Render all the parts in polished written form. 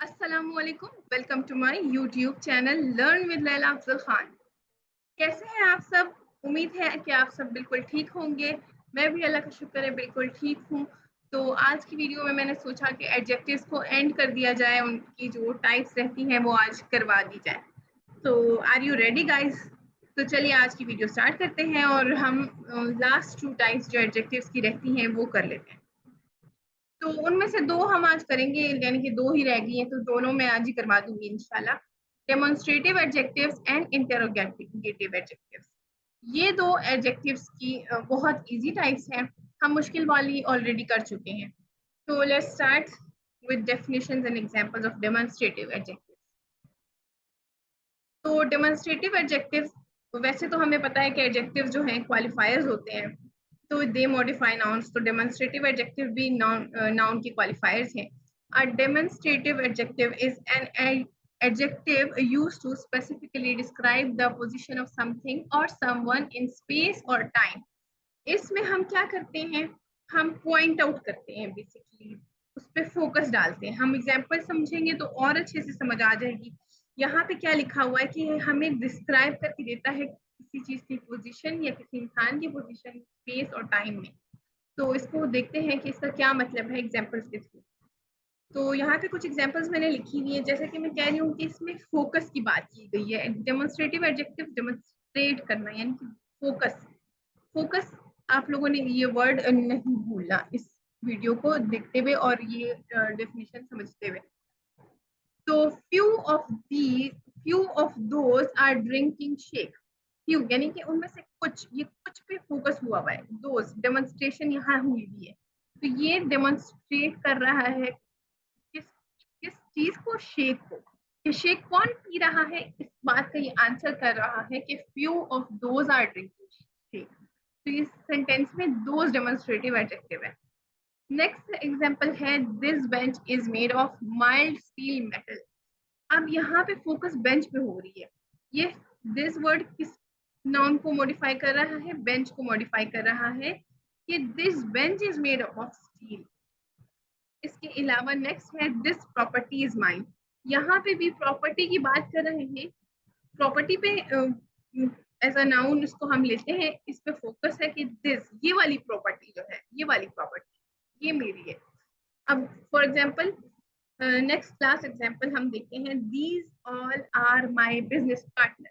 अस्सलाम-u-अलैकुम, welcome to my YouTube channel learn with Laila Afzal Khan. कैसे हैं आप सब? उम्मीद है कि आप सब बिल्कुल ठीक होंगे। मैं भी अल्लाह का शुक्र है बिल्कुल ठीक हूँ। तो आज की वीडियो में मैंने सोचा कि एडजेक्टिव्स को एंड कर दिया जाए, उनकी जो टाइप्स रहती हैं वो आज करवा दी जाए। तो आर यू रेडी गाइस? तो चलिए आज की वीडियो स्टार्ट करते हैं और हम लास्ट 2 टाइप्स जो एडजेक्टिव्स की रहती हैं वो कर लेते हैं। तो उनमें से 2 हम आज करेंगे, यानी कि 2 ही रह गई हैं, तो दोनों मैं आज ही करवा दूंगी इंशाल्लाह। Demonstrative adjectives and interrogative adjectives. ये 2 एडजेक्टिव्स की बहुत इजी टाइप्स हैं। हम मुश्किल वाली ऑलरेडी कर चुके हैं। तो let's start with definitions and examples of demonstrative adjectives. तो डेमोन्स्ट्रेटिव एडजेक्टिव्स, वैसे तो हमें पता है कि एडजेक्टिव्स जो हैं क्वालिफायर्स होते हैं, तो दे मॉडिफाई नाउन्स। तो डेमोन्स्ट्रेटिव एडजेक्टिव भी नाउन की क्वालिफायर्स हैं। A demonstrative adjective is an adjective used to specifically describe the position of something or someone in space or time. इसमें हम क्या करते हैं? हम पॉइंट आउट करते हैं, बेसिकली उस पर फोकस डालते हैं। हम एग्जाम्पल समझेंगे तो और अच्छे से समझ आ जाएगी। यहाँ पे क्या लिखा हुआ है कि हमें डिस्क्राइब करके देता है किसी चीज की पोजीशन या किसी इंसान की पोजीशन स्पेस और टाइम में। तो इसको देखते हैं कि इसका क्या मतलब है एग्जाम्पल्स के थ्रू। तो यहाँ पे कुछ एग्जांपल्स मैंने लिखी हुई है। जैसे कि मैं कह रही हूँ कि इसमें फोकस की बात की गई है। डेमोन्स्ट्रेटिव एडजेक्टिव डेमोन्स्ट्रेट करना, यानी कि फोकस। फोकस, आप लोगों ने ये वर्ड नहीं भूलना इस वीडियो को देखते हुए और ये डेफिनेशन समझते हुए। तो few of those are drinking shake. Few यानी कि उनमें से कुछ, ये कुछ पे फोकस हुआ हुआ है। दोज डेमोन्स्ट्रेशन यहाँ हुई हुई है, तो ये डेमोन्स्ट्रेट कर रहा है किस किस चीज को? शेक को। कि शेक कौन पी रहा है, इस बात का ये आंसर कर रहा है कि few of those are drinking shake. तो इस सेंटेंस में दोज डेमोन्स्ट्रेटिव एडजेक्टिव है। नेक्स्ट एग्जांपल है this bench is made of mild steel metal. अब यहाँ पे फोकस बेंच पे हो रही है। ये दिस वर्ड किस नाउन को मॉडिफाई कर रहा है? बेंच को मॉडिफाई कर रहा है कि this bench is made of steel. इसके अलावा नेक्स्ट है दिस प्रॉपर्टी इज माइन। यहाँ पे भी प्रॉपर्टी की बात कर रहे हैं। प्रॉपर्टी पे एज अ नाउन इसको हम लेते हैं। इस पे फोकस है कि दिस, ये वाली प्रॉपर्टी जो है, ये वाली प्रॉपर्टी ये मेरी है। अब for example next class example हम देखते हैं these all are my business partner.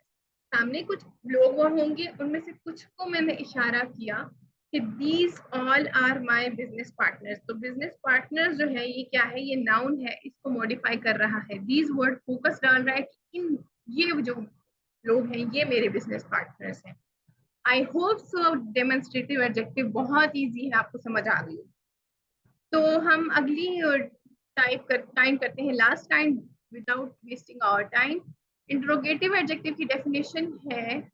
सामने कुछ लोग होंगे, उनमें से कुछ को मैंने इशारा किया कि these all are my business partners. तो बिजनेस पार्टनर्स जो है ये क्या है? ये नाउन है, इसको मॉडिफाई कर रहा है। दीज वर्ड फोकस डाल रहा है कि इन, ये जो लोग हैं ये मेरे बिजनेस पार्टनर्स हैं। I hope so demonstrative adjective बहुत इजी है, आपको समझ आ गई। तो हम अगली टाइम करते हैं, last time, without wasting our time. Interrogative adjective की डेफिनेशन है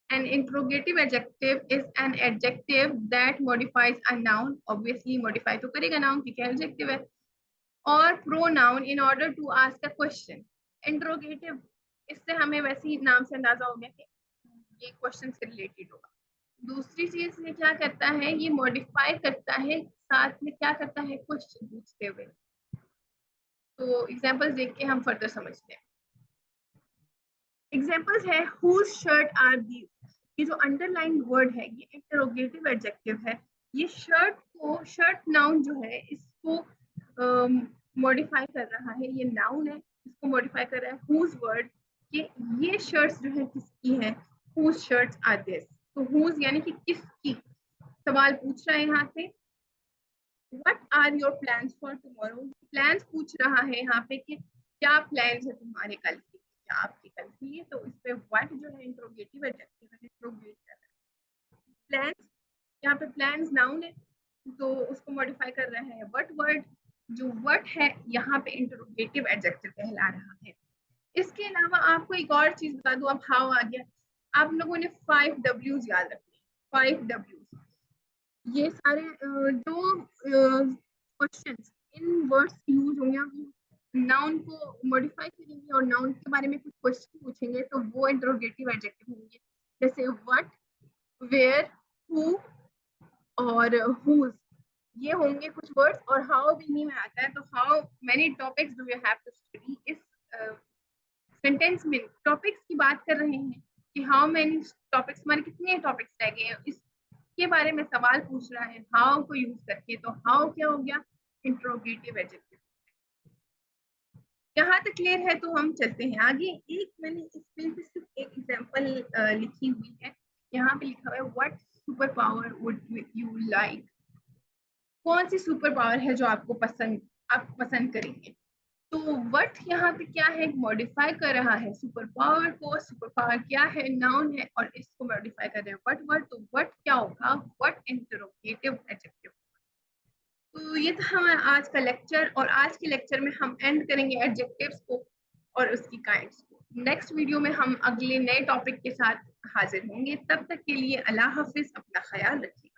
an interrogative adjective is an adjective that modifies a noun, obviously modify तो करेगा noun की क्या adjective है, और pronoun in order to ask a question. Interrogative, इससे हमें वैसे ही नाम से अंदाजा हो गया कि ये क्वेश्चन से रिलेटेड होगा। दूसरी चीज ये क्या करता है? ये मॉडिफाई करता है, साथ में क्या करता है? क्वेश्चन पूछते हुए। तो एग्जांपल्स देख के हम फर्दर समझते हैं। एग्जांपल्स है whose shirt are these। ये जो अंडरलाइन वर्ड है ये इंटरोगेटिव एडजेक्टिव है। ये शर्ट को, शर्ट नाउन जो है इसको मॉडिफाई कर रहा है। ये नाउन है, इसको मॉडिफाई कर रहा है whose वर्ड, कि ये शर्ट्स जो है किसकी हैं? whose shirts are this। तो whose यानी कि किसकी, सवाल पूछ रहा है यहाँ से। What are your plans for tomorrow? Plans पूछ रहा है यहाँ पे कि क्या प्लान्स है तुम्हारे कल के, क्या आपके कल के लिए। तो इस पे व्हाट जो है इंट्रोगेटिव एडजेक्टिव है, इंट्रोगेट कर रहा है। प्लान्स, यहाँ पे प्लान्स नाउन है तो उसको मॉडिफाई कर रहा है व्हाट वर्ड। जो व्हाट है यहाँ पे इंट्रोगेटिव एडजेक्टिव कहला रहा है। इसके अलावा आपको एक और चीज बता दूं, अब हाउ आ गया। आप लोगों ने 5 W's याद रखने, 5 W's। ये सारे जो क्वेश्चंस इन वर्ड्स यूज होंगे, नाउन को मॉडिफाई करेंगे और नाउन के बारे में कुछ क्वेश्चन पूछेंगे, तो वो इंटरोगेटिव एडजेक्टिव होंगे। जैसे व्हाट, वेयर, हु और हुज। ये होंगे कुछ वर्ड्स, और हाउ भी में आता है, तो how many topics do you have to study. इस सेंटेंस में टॉपिक्स की बात कर रहे हैं कि हाउ मेनी टॉपिक्स, हमारे कितने टॉपिक्स रह गए हैं, इसके बारे में सवाल पूछ रहा है हाउ को यूज करके। तो हाउ क्या हो गया, इंट्रोगेटिव एडजेक्टिव। यहाँ तक क्लियर है, तो हम चलते हैं आगे। एक मैंने इस पेज पे सिर्फ एक एग्जांपल लिखी हुई है। यहाँ पे लिखा हुआ है what super power would you like. कौन सी सुपर पावर है जो आपको पसंद, आप पसंद करेंगे। तो व्हाट यहाँ पे क्या है, मॉडिफाई कर रहा है सुपर पावर को। सुपर पावर क्या है, नाउन है, और इसको मॉडिफाई कर रहे हैं व्हाट वर्ड। तो व्हाट क्या होगा, व्हाट इंटरोगेटिव एडजेक्टिव। तो ये था हमारा आज का लेक्चर, और आज के लेक्चर में हम एंड करेंगे एडजेक्टिव्स को और उसकी काइंड्स को। नेक्स्ट वीडियो में हम अगले नए टॉपिक के साथ हाजिर होंगे। तब तक के लिए अल्लाह हाफिज, अपना ख्याल रखिए।